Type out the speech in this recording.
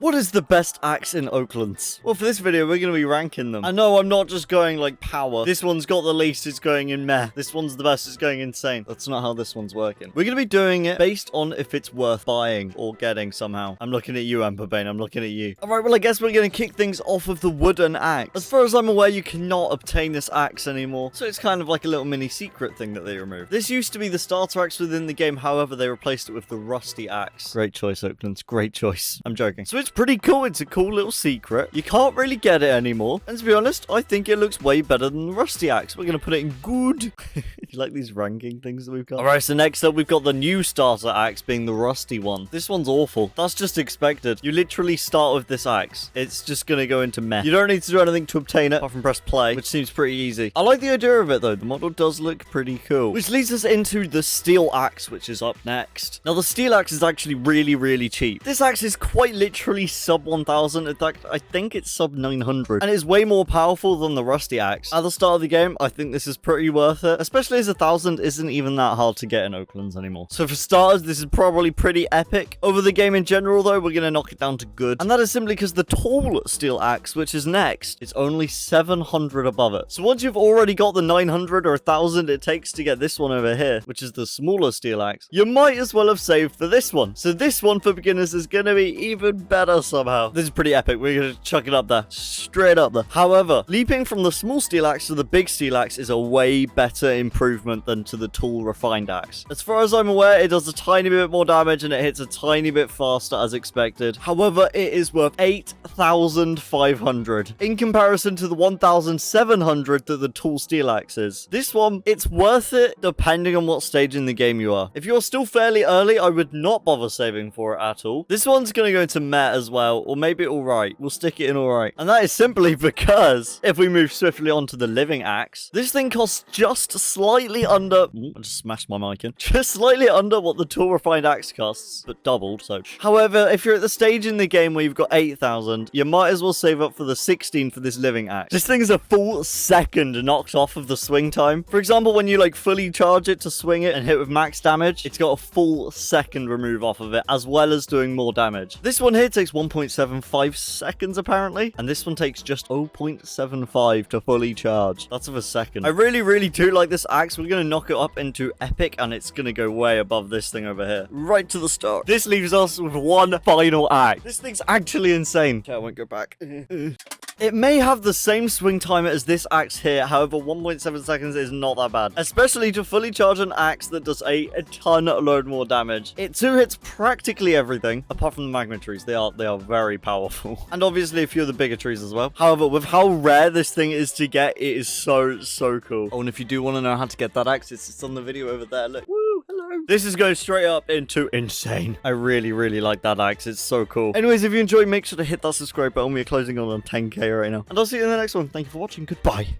What is the best axe in Oaklands? Well, for this video, we're going to be ranking them. I know I'm not just going like power. This one's got the least, it's going in meh. This one's the best, it's going insane. That's not how this one's working. We're going to be doing it based on if it's worth buying or getting somehow. I'm looking at you, Amber Bane. I'm looking at you. All right, well, I guess we're going to kick things off with the wooden axe. As far as I'm aware, you cannot obtain this axe anymore. So it's kind of like a little mini secret thing that they removed. This used to be the starter axe within the game. However, they replaced it with the rusty axe. Great choice, Oaklands. Great choice. I'm joking. So it's pretty cool. It's a cool little secret. You can't really get it anymore. And to be honest, I think it looks way better than the rusty axe. We're going to put it in good. You like these ranking things that we've got? All right, so next up, we've got the new starter axe being the rusty one. This one's awful. That's just expected. You literally start with this axe. It's just going to go into meh. You don't need to do anything to obtain it, apart from press play, which seems pretty easy. I like the idea of it, though. The model does look pretty cool. Which leads us into the steel axe, which is up next. Now, the steel axe is actually really, really cheap. This axe is quite literally sub 1,000. In fact, I think it's sub 900. And it's way more powerful than the rusty axe. At the start of the game, I think this is pretty worth it. Especially as 1,000 isn't even that hard to get in Oaklands anymore. So for starters, this is probably pretty epic. Over the game in general, though, we're going to knock it down to good. And that is simply because the tall steel axe, which is next, it's only 700 above it. So once you've already got the 900 or 1,000 it takes to get this one over here, which is the smaller steel axe, you might as well have saved for this one. So this one for beginners is going to be even better somehow. This is pretty epic. We're going to chuck it up there. Straight up there. However, leaping from the small steel axe to the big steel axe is a way better improvement than to the tall refined axe. As far as I'm aware, it does a tiny bit more damage and it hits a tiny bit faster as expected. However, it is worth 8,500 in comparison to the 1,700 that the tall steel axe is. This one, it's worth it depending on what stage in the game you are. If you're still fairly early, I would not bother saving for it at all. This one's going to go into meh as well, or maybe alright. We'll stick it in alright. And that is simply because if we move swiftly on to the living axe, this thing costs just slightly under... Ooh, I just smashed my mic in. Just slightly under what the tall refined axe costs, but doubled, so... However, if you're at the stage in the game where you've got 8,000, you might as well save up for the 16 for this living axe. This thing is a full second knocked off of the swing time. For example, when you like fully charge it to swing it and hit with max damage, it's got a full second remove off of it, as well as doing more damage. This one here takes 1.75 seconds apparently, and this one takes just 0.75 to fully charge. That's of a second. I really, really do like this axe. We're going to knock it up into epic, and it's going to go way above this thing over here. Right to the start. This leaves us with one final axe. This thing's actually insane. Okay, I won't go back. It may have the same swing time as this axe here, however 1.7 seconds is not that bad, especially to fully charge an axe that does a ton load more damage. It too hits practically everything, apart from the magma trees. They are very powerful. And obviously a few of the bigger trees as well. However, with how rare this thing is to get, it is so cool. Oh, and if you do want to know how to get that axe, it's on the video over there. Look. Woo, hello. This is going straight up into insane. I really, really like that axe. It's so cool. Anyways, if you enjoyed, make sure to hit that subscribe button. We're closing on 10k right now. And I'll see you in the next one. Thank you for watching. Goodbye.